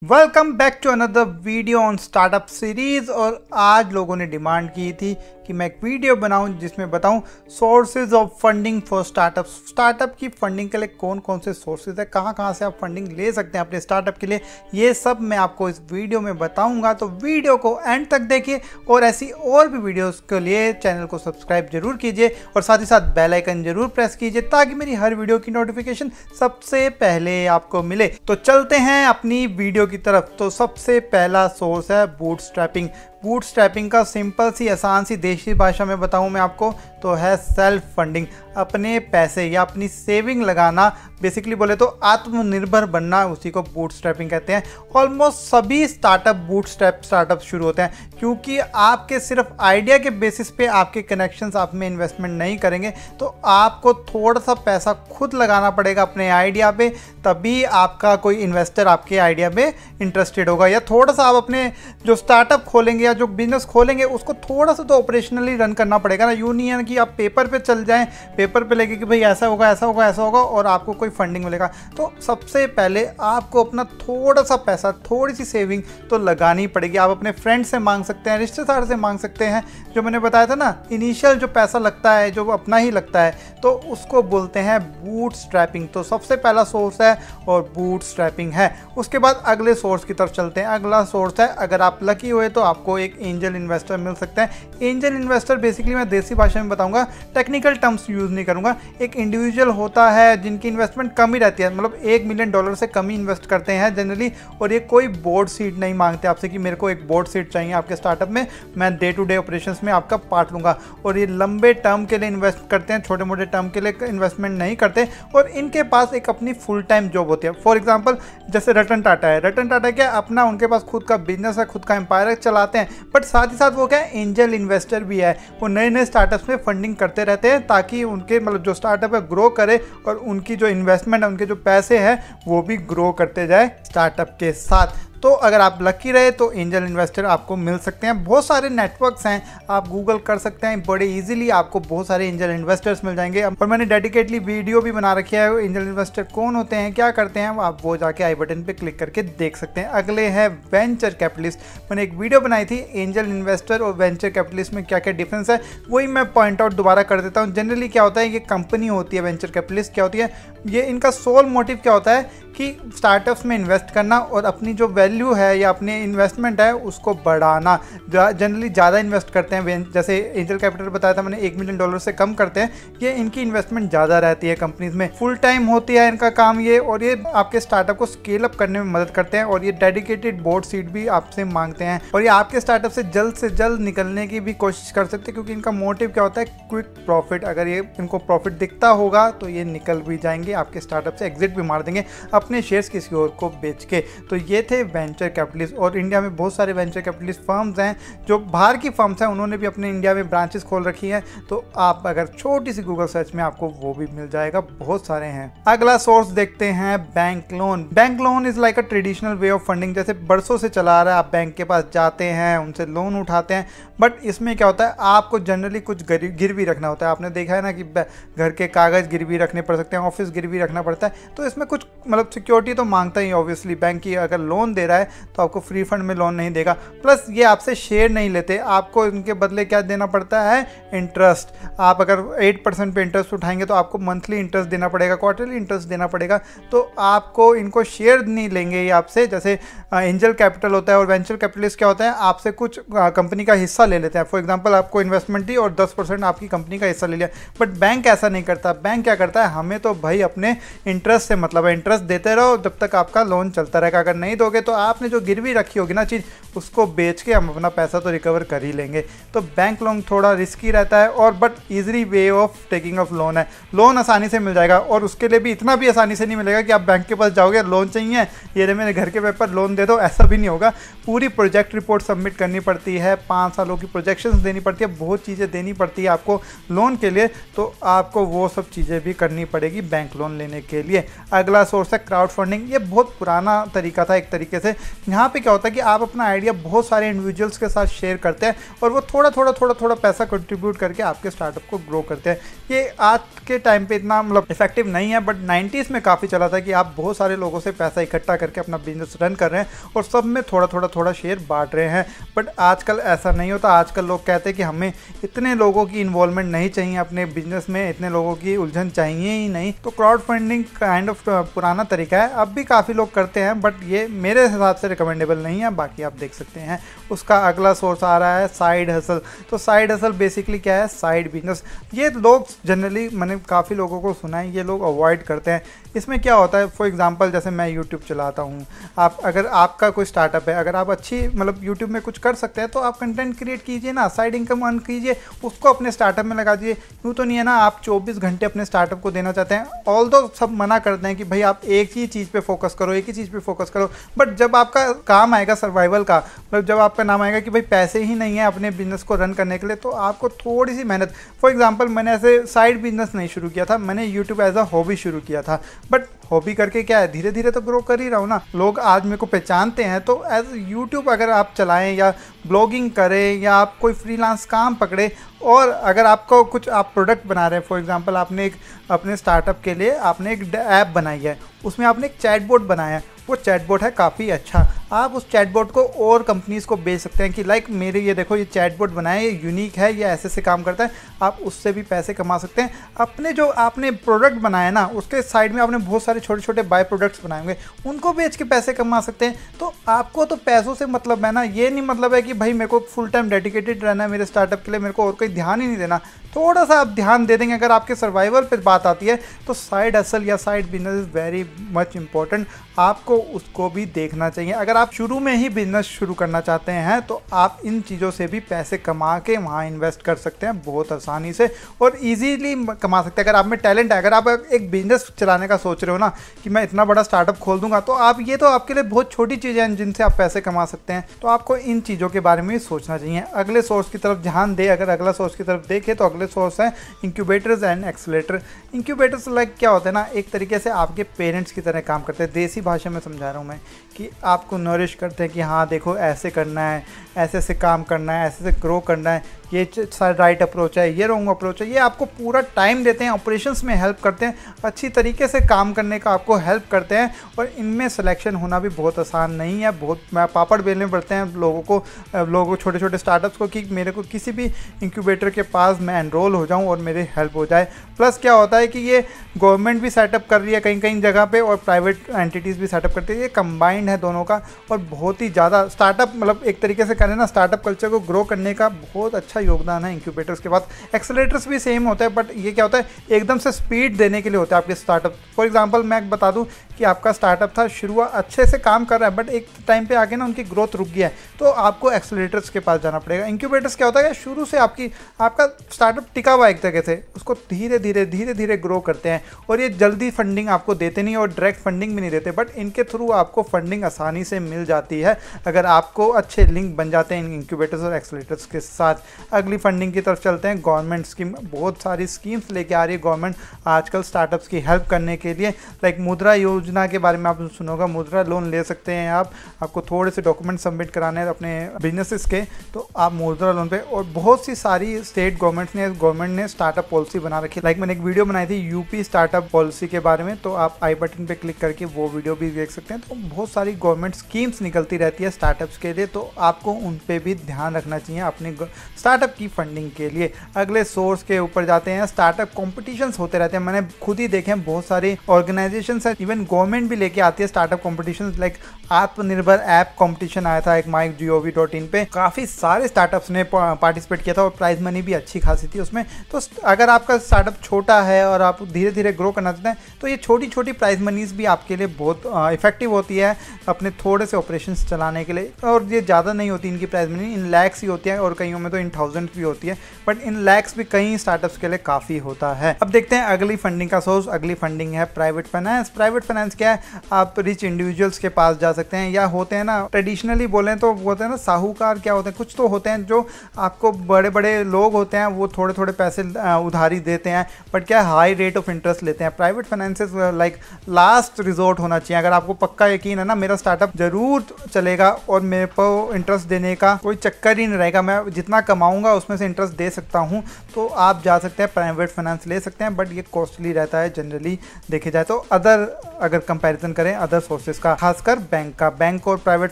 Welcome back to another video on startup series. और आज लोगों ने डिमांड की थी कि मैं एक वीडियो बनाऊं जिसमें बताऊं sources of funding for startup. Startup की फंडिंग के लिए कौन कौन से सोर्सेज है, कहां कहां से आप फंडिंग ले सकते हैं अपने स्टार्टअप के लिए, ये सब मैं आपको इस वीडियो में बताऊंगा। तो वीडियो को एंड तक देखिए और ऐसी और भी वीडियोस के लिए चैनल को सब्सक्राइब जरूर कीजिए और साथ ही साथ बेल आइकन जरूर प्रेस कीजिए ताकि मेरी हर वीडियो की नोटिफिकेशन सबसे पहले आपको मिले। तो चलते हैं अपनी वीडियो की तरफ। तो सबसे पहला सोर्स है बूटस्ट्रैपिंग। बूटस्ट्रैपिंग का सिंपल सी आसान सी देशी भाषा में बताऊं मैं आपको तो है सेल्फ फंडिंग, अपने पैसे या अपनी सेविंग लगाना। बेसिकली बोले तो आत्मनिर्भर बनना, उसी को बूटस्ट्रैपिंग कहते हैं। ऑलमोस्ट सभी स्टार्टअप बूटस्ट्रैप स्टार्टअप शुरू होते हैं क्योंकि आपके सिर्फ आइडिया के बेसिस पे आपके कनेक्शंस आप में इन्वेस्टमेंट नहीं करेंगे, तो आपको थोड़ा सा पैसा खुद लगाना पड़ेगा अपने आइडिया पे, तभी आपका कोई इन्वेस्टर आपके आइडिया पे इंटरेस्टेड होगा। या थोड़ा सा आप अपने जो स्टार्टअप खोलेंगे या जो बिजनेस खोलेंगे उसको थोड़ा सा तो ऑपरेशनली रन करना पड़ेगा ना। यूँ नहीं है कि आप पेपर पे चल जाएं, पेपर पे लेके कि भाई ऐसा होगा ऐसा होगा ऐसा होगा और आपको कोई फंडिंग मिलेगा। तो सबसे पहले आपको अपना थोड़ा सा पैसा, थोड़ी सी सेविंग तो लगानी पड़ेगी। आप अपने फ्रेंड से मांग सकते हैं, रिश्तेदार से मांग सकते हैं। जो मैंने बताया था ना, इनिशियल जो पैसा लगता है, जो अपना ही लगता है, तो उसको बोलते हैं बूटस्ट्रैपिंग। तो सबसे पहला सोर्स है और बूटस्ट्रैपिंग है। उसके बाद अगले सोर्स की तरफ चलते हैं। अगला सोर्स है, अगर आप लकी हुए तो आपको एक एंजल इन्वेस्टर मिल सकता है। एंजल इन्वेस्टर बेसिकली मैं देसी भाषा में बताऊंगा, टेक्निकल टर्म्स यूज़ नहीं करूंगा। एक इंडिविजुअल होता है जिनकी इन्वेस्टमेंट कम ही रहती है, मतलब $1 मिलियन से कम ही इन्वेस्ट करते हैं जनरली, और ये कोई बोर्ड सीट नहीं मांगते आपसे कि मेरे को एक बोर्ड सीट चाहिए आपके स्टार्टअप में, मैं डे टू डे ऑपरेशंस में आपका पार्ट लूँगा। और ये लंबे टर्म के लिए इन्वेस्ट करते हैं, छोटे मोटे टर्म के लिए इन्वेस्टमेंट नहीं करते। और इनके पास एक अपनी फुल टाइम जॉब होती है। फॉर एग्जाम्पल जैसे रतन टाटा है। रतन टाटा क्या अपना, उनके पास खुद का बिजनेस है, खुद का एम्पायर चलाते हैं, बट साथ ही साथ वो क्या एंजल इन्वेस्टर भी है। वो नए नए स्टार्टअप्स में फंडिंग करते रहते हैं ताकि उनके मतलब जो स्टार्टअप है ग्रो करे और उनकी जो इन्वेस्टमेंट है, उनके जो पैसे हैं वो भी ग्रो करते जाए स्टार्टअप के साथ। तो अगर आप लकी रहे तो एंजल इन्वेस्टर आपको मिल सकते हैं। बहुत सारे नेटवर्क्स हैं, आप गूगल कर सकते हैं, बड़े इजीली आपको बहुत सारे एंजल इन्वेस्टर्स मिल जाएंगे। और मैंने डेडिकेटली वीडियो भी बना रखी है, एंजल इन्वेस्टर कौन होते हैं, क्या करते हैं, आप वो जाके आई बटन पे क्लिक करके देख सकते हैं। अगले है वेंचर कैपिटलिस्ट। मैंने एक वीडियो बनाई थी एंजल इन्वेस्टर और वेंचर कैपिटलिस्ट में क्या क्या डिफरेंस है, वही मैं पॉइंट आउट दोबारा कर देता हूँ। जनरली क्या होता है, ये कंपनी होती है वेंचर कैपिटलिस्ट क्या होती है, ये इनका सोल मोटिव क्या होता है कि स्टार्टअप्स में इन्वेस्ट करना और अपनी जो वैल्यू है या अपनी इन्वेस्टमेंट है उसको बढ़ाना। जनरली ज़्यादा इन्वेस्ट करते हैं, जैसे एंजल कैपिटल बताया था मैंने, $1 मिलियन से कम करते हैं। ये इनकी इन्वेस्टमेंट ज़्यादा रहती है कंपनीज में, फुल टाइम होती है इनका काम ये, और ये आपके स्टार्टअप को स्केल अप करने में मदद करते हैं। और ये डेडिकेटेड बोर्ड सीट भी आपसे मांगते हैं और ये आपके स्टार्टअप से जल्द निकलने की भी कोशिश कर सकते हैं क्योंकि इनका मोटिव क्या होता है, क्विक प्रॉफिट। अगर ये इनको प्रॉफिट दिखता होगा तो ये निकल भी जाएंगे आपके स्टार्टअप से, एग्जिट भी मार देंगे अपने शेयर्स किसी और को बेच के। तो ये थे वेंचर कैपिटलिस्ट। और इंडिया में बहुत सारे वेंचर कैपिटलिस्ट फर्म्स हैं, जो बाहर की फर्म्स हैं, उन्होंने भी अपने इंडिया में ब्रांचेस खोल रखी हैं। तो आप अगर छोटी सी गूगल सर्च में आपको वो भी मिल जाएगा, बहुत सारे हैं। अगला सोर्स देखते हैं bank loan. Bank loan is like a traditional way of funding, जैसे बरसों से चला आ रहा है। आप बैंक के पास जाते हैं, उनसे लोन उठाते हैं, बट इसमें क्या होता है, आपको जनरली कुछ गिरवी रखना होता है। आपने देखा है ना कि घर के कागज गिरवी रखने पड़ सकते हैं, ऑफिस गिरवी रखना पड़ता है। तो इसमें कुछ मतलब सिक्योरिटी तो मांगता ही ऑब्वियसली। बैंक की अगर लोन दे रहा है तो आपको फ्री फंड में लोन नहीं देगा, प्लस ये आपसे शेयर नहीं लेते, आपको इनके बदले क्या देना पड़ता है, इंटरेस्ट। आप अगर 8% पे इंटरेस्ट उठाएंगे तो आपको मंथली इंटरेस्ट देना पड़ेगा, क्वार्टरली इंटरेस्ट देना पड़ेगा। तो आपको इनको शेयर नहीं लेंगे ये आपसे, जैसे एंजल कैपिटल होता है। और वेंचर कैपिटलिस्ट क्या होता है, आपसे कुछ कंपनी का हिस्सा ले लेते हैं। फॉर एग्जांपल आपको इन्वेस्टमेंट दी और 10% आपकी कंपनी का हिस्सा ले लिया, बट बैंक ऐसा नहीं करता। बैंक क्या करता है, हमें तो भाई अपने इंटरेस्ट से मतलब है, इंटरेस्ट देते रहो जब तक आपका लोन चलता रहेगा। अगर नहीं दोगे तो आपने जो गिरवी रखी होगी ना चीज़, उसको बेच के हम अपना पैसा तो रिकवर कर ही लेंगे। तो बैंक लोन थोड़ा रिस्की रहता है और but easily way of taking of loan है। लोन आसानी से मिल जाएगा और उसके लिए भी इतना भी आसानी से नहीं मिलेगा कि आप बैंक के पास जाओगे, लोन चाहिए, ये रहे मेरे घर के पेपर, लोन दे दो, ऐसा भी नहीं होगा। पूरी प्रोजेक्ट रिपोर्ट सबमिट करनी पड़ती है, 5 सालों की प्रोजेक्शंस देनी पड़ती है, बहुत चीज़ें देनी पड़ती है आपको लोन के लिए। तो आपको वो सब चीज़ें भी करनी पड़ेगी बैंक लोन लेने के लिए। अगला सोर्स है क्राउड फंडिंग, ये बहुत पुराना तरीका था एक तरीके से। यहाँ पे क्या होता है कि आप अपना आइडिया बहुत सारे इंडिविजुअल्स के साथ शेयर करते हैं और वो थोड़ा थोड़ा पैसा कंट्रीब्यूट करके आपके स्टार्टअप को ग्रो करते हैं। ये आज के टाइम पे इतना मतलब इफेक्टिव नहीं है, बट 90s में काफ़ी चला था कि आप बहुत सारे लोगों से पैसा इकट्ठा करके अपना बिजनेस रन कर रहे हैं और सब में थोड़ा शेयर बांट रहे हैं। बट आजकल ऐसा नहीं होता। आजकल लोग कहते हैं कि हमें इतने लोगों की इन्वॉल्वमेंट नहीं चाहिए अपने बिजनेस में, इतने लोगों की उलझन चाहिए ही नहीं। तो क्राउड फंडिंग काइंड ऑफ पुराना तरीका है, अब भी काफ़ी लोग करते हैं, बट ये मेरे हिसाब से रिकमेंडेबल नहीं है। बाकी आप देख सकते हैं। उसका अगला सोर्स आ रहा है साइड हसल। तो साइड हसल बेसिकली क्या है, साइड बिजनेस। ये लोग जनरली, मैंने काफ़ी लोगों को सुना है, ये लोग अवॉइड करते हैं। इसमें क्या होता है, फॉर एग्जांपल जैसे मैं यूट्यूब चलाता हूँ, आप अगर आपका कोई स्टार्टअप है, अगर आप अच्छी मतलब यूट्यूब में कुछ कर सकते हैं तो आप कंटेंट क्रिएट कीजिए ना, साइड इनकम अर्न कीजिए, उसको अपने स्टार्टअप में लगा दीजिए। यूँ तो नहीं है ना आप 24 घंटे अपने स्टार्टअप को देना चाहते हैं। ऑल्दो सब मना करते हैं कि भाई आप एक ही चीज़ पे फोकस करो, एक ही चीज़ पे फोकस करो, बट जब आपका काम आएगा सर्वाइवल का, मतलब जब आपका नाम आएगा कि भाई पैसे ही नहीं है अपने बिजनेस को रन करने के लिए, तो आपको थोड़ी सी मेहनत। फॉर एग्जांपल मैंने ऐसे साइड बिजनेस नहीं शुरू किया था, मैंने यूट्यूब एज अ हॉबी शुरू किया था, बट हॉबी करके क्या है, धीरे धीरे तो ग्रो कर ही रहा हूँ ना। लोग आज मेरे को पहचानते हैं। तो एज यूट्यूब अगर आप चलाएं या ब्लॉगिंग करें या आप कोई फ्रीलांस काम पकड़े, और अगर आपको कुछ आप प्रोडक्ट बना रहे हैं, फॉर एग्जांपल आपने एक अपने स्टार्टअप के लिए आपने एक ऐप बनाई है, उसमें आपने एक चैटबॉट बनाया है, वो चैटबॉट है काफ़ी अच्छा, आप उस चैटबॉट को और कंपनीज़ को बेच सकते हैं कि लाइक मेरे ये देखो ये चैटबॉट बनाया है, ये यूनिक है, ये ऐसे काम करता है, आप उससे भी पैसे कमा सकते हैं। अपने जो आपने प्रोडक्ट बनाया ना, उसके साइड में आपने बहुत सारे छोटे छोटे बाय प्रोडक्ट्स बनाए होंगे, उनको बेच के पैसे कमा सकते हैं। तो आपको तो पैसों से मतलब है ना, ये नहीं मतलब है कि भाई मेरे को फुल टाइम डेडिकेटेड रहना है मेरे स्टार्टअप के लिए, मेरे को और कोई ध्यान ही नहीं देना। थोड़ा सा आप ध्यान दे देंगे। अगर आपके सर्वाइवल पे बात आती है तो साइड हसल या side business is very much important, आपको उसको भी देखना चाहिए। अगर आप शुरू में ही बिजनेस शुरू करना चाहते हैं तो आप इन चीज़ों से भी पैसे कमा के वहाँ इन्वेस्ट कर सकते हैं बहुत आसानी से और इजीली कमा सकते हैं। अगर आप में टैलेंट है, अगर आप एक बिजनेस चलाने का सोच रहे हो ना कि मैं इतना बड़ा स्टार्टअप खोल दूंगा, तो आप ये तो आपके लिए बहुत छोटी चीज़ें हैं जिनसे आप पैसे कमा सकते हैं। तो आपको इन चीज़ों के बारे में भी सोचना चाहिए। अगले सोर्स की तरफ ध्यान दे। अगर अगला सोर्स की तरफ देखें तो अगले सोर्स है incubators and accelerator. Incubators like क्या होता है ना, एक तरीके से आपके पेरेंट्स की तरह काम करते हैं। देसी भाषा में समझा रहा हूँ मैं कि आपको नरिश करते हैं कि हाँ देखो ऐसे करना है, ऐसे ऐसे काम करना है, ऐसे ऐसे ग्रो करना है, ये राइट अप्रोच है, ये रॉन्ग अप्रोच है। ये आपको पूरा टाइम देते हैं, ऑपरेशंस में हेल्प करते हैं, अच्छी तरीके से काम करने का आपको हेल्प करते हैं। और इनमें सिलेक्शन होना भी बहुत आसान नहीं है। बहुत पापड़ बेलने पड़ते हैं लोगों को छोटे छोटे स्टार्टअप्स को कि मेरे को किसी भी इंक्यूबेटर के पास मैं एनरोल हो जाऊँ और मेरी हेल्प हो जाए। प्लस क्या होता है कि ये गवर्नमेंट भी सेटअप कर रही है कहीं कहीं जगह पे और प्राइवेट एंटिटीज़ भी सेटअप करती है। ये कंबाइंड है दोनों का और बहुत ही ज़्यादा स्टार्टअप मतलब एक तरीके से करें ना, स्टार्टअप कल्चर को ग्रो करने का बहुत अच्छा योगदान है इंक्यूबेटर्स के बाद। एक्सेलेरेटर्स भी सेम होता है, बट ये क्या होता है एकदम से स्पीड देने के लिए होता है आपके स्टार्टअप। फॉर एग्जांपल मैं बता दूं कि आपका स्टार्टअप था, शुरुआत अच्छे से काम कर रहा है, बट एक टाइम पे आके ना उनकी ग्रोथ रुक गया है, तो आपको एक्सेलेरेटर्स के पास जाना पड़ेगा। इंक्यूबेटर्स क्या होता है शुरू से आपका स्टार्टअप टिका हुआ एक जगह से, उसको धीरे धीरे ग्रो करते हैं और ये जल्दी फंडिंग आपको देते नहीं और डायरेक्ट फंडिंग भी नहीं देते, बट इनके थ्रू आपको फंडिंग आसानी से मिल जाती है अगर आपको अच्छे लिंक बन जाते हैं इन इंक्यूबेटर्स और एक्सेलेरेटर्स के साथ। अगली फंडिंग की तरफ चलते हैं। गवर्नमेंट स्कीम, बहुत सारी स्कीम्स लेके आ रही है गवर्नमेंट आजकल स्टार्टअप्स की हेल्प करने के लिए। लाइक मुद्रा योजना के बारे में आप सुनोगा, मुद्रा लोन ले सकते हैं आपको थोड़े से डॉक्यूमेंट सबमिट कराने हैं अपने बिजनेसेस के, तो आप मुद्रा लोन पे। और बहुत सी सारी स्टेट गवर्नमेंट ने स्टार्टअप पॉलिसी बना रखी है। लाइक मैंने एक वीडियो बनाई थी यूपी स्टार्टअप पॉलिसी के बारे में, तो आप आई बटन पे क्लिक करके वो वीडियो भी देख सकते हैं। तो बहुत सारी गवर्नमेंट स्कीम्स निकलती रहती है स्टार्टअप्स के लिए, तो आपको उन पे भी ध्यान रखना चाहिए अपने स्टार्टअप की फंडिंग के लिए। अगले सोर्स के ऊपर जाते हैं। स्टार्टअप कॉम्पिटिशन्स होते रहते हैं, मैंने खुद ही देखे हैं, बहुत सारी ऑर्गेनाइजेशंस है, इवन गवर्नमेंट भी लेके आती है स्टार्टअप कॉम्पिटिशन्स। लाइक आत्मनिर्भर ऐप कॉम्पिटिशन आया था एक mygov.in पे, काफ़ी सारे स्टार्टअप्स ने पार्टिसिपेट किया था और प्राइज मनी भी अच्छी खासी थी उसमें। तो अगर आपका स्टार्टअप छोटा है और आप धीरे धीरे ग्रो करना चाहते हैं तो ये छोटी छोटी प्राइज मनीज भी आपके लिए बहुत इफेक्टिव होती है अपने थोड़े से ऑपरेशंस चलाने के लिए। और ये ज़्यादा नहीं होती इनकी प्राइस मनी, इन लैक्स ही होती है और कईयों में तो इन थाउजेंड्स भी होती है, बट इन लैक्स भी कई स्टार्टअप्स के लिए काफ़ी होता है। अब देखते हैं अगली फंडिंग का सोर्स। अगली फंडिंग है private finance. Private finance finance क्या है, आप रिच इंडिविजुअल्स के पास जा सकते हैं, या होते हैं ना ट्रेडिशनली बोलें तो होते हैं ना साहूकार, क्या होते हैं, कुछ तो होते हैं जो आपको बड़े बड़े लोग होते हैं वो थोड़े थोड़े पैसे उधारी देते हैं, बट क्या हाई रेट ऑफ इंटरेस्ट लेते हैं। Private finances like last resort होना चाहिए। अगर आपको पक्का यकीन है ना मेरा स्टार्टअप जरूर चलेगा और मेरे को इंटरेस्ट देने का कोई चक्कर ही नहीं रहेगा, मैं जितना कमाऊंगा उसमें से इंटरेस्ट दे सकता हूं, तो आप जा सकते हैं प्राइवेट फाइनेंस ले सकते हैं, बट ये कॉस्टली रहता है जनरली देखे जाए तो। अगर कंपैरिजन करें अदर सोर्सेज का, खासकर बैंक का, बैंक और प्राइवेट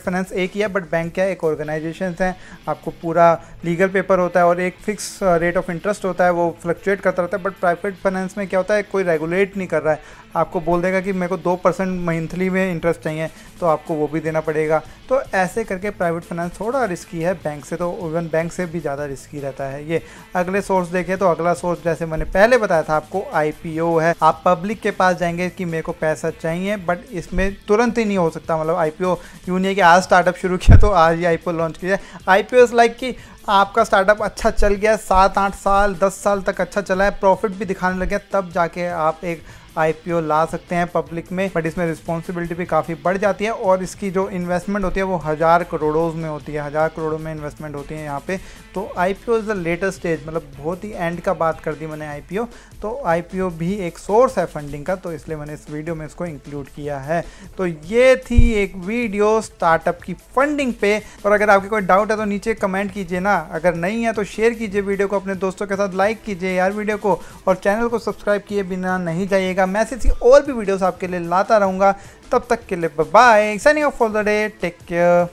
फाइनेंस एक ही है, बट बैंक क्या है, एक ऑर्गेनाइजेशन है, आपको पूरा लीगल पेपर होता है और एक फिक्स रेट ऑफ इंटरेस्ट होता है, वो फ्लक्चुएट करता रहता है। बट प्राइवेट फाइनेंस में क्या होता है, कोई रेगुलेट नहीं कर रहा है, आपको बोल देगा कि मेरे को 2% मंथली में इंटरेस्ट चाहिए तो आपको वो भी देना पड़ेगा। तो ऐसे करके प्राइवेट फाइनेंस थोड़ा रिस्की है बैंक से, तो इवन बैंक से भी ज़्यादा रिस्की रहता है ये। अगले सोर्स देखें तो अगला सोर्स जैसे मैंने पहले बताया था आपको, IPO है। आप पब्लिक के पास जाएंगे कि मेरे को पैसा चाहिए, बट इसमें तुरंत ही नहीं हो सकता। मतलब IPO यूँ नहीं है कि आज स्टार्टअप शुरू किया तो आज ही IPO लॉन्च किया। IPO इज़ लाइक कि आपका स्टार्टअप अच्छा चल गया, 7-8 साल 10 साल तक अच्छा चला है, प्रॉफिट भी दिखाने लग गया, तब जाके आप एक IPO ला सकते हैं पब्लिक में। बट इसमें रिस्पॉन्सिबिलिटी भी काफ़ी बढ़ जाती है और इसकी जो इन्वेस्टमेंट होती है वो 1000 करोड़ों में होती है, 1000 करोड़ों में इन्वेस्टमेंट होती है यहाँ पे। तो IPO is the latest stage, मतलब बहुत ही एंड का बात कर दी मैंने IPO। तो IPO भी एक सोर्स है फंडिंग का, तो इसलिए मैंने इस वीडियो में इसको इंक्लूड किया है। तो ये थी एक वीडियो स्टार्टअप की फंडिंग पे, और अगर आपके कोई डाउट है तो नीचे कमेंट कीजिए ना, अगर नहीं है तो शेयर कीजिए वीडियो को अपने दोस्तों के साथ, लाइक कीजिए यार वीडियो को, और चैनल को सब्सक्राइब किए बिना नहीं जाइएगा। मैं ऐसी और भी वीडियोस आपके लिए लाता रहूँगा, तब तक के लिए bye bye, signing off for the day, take care.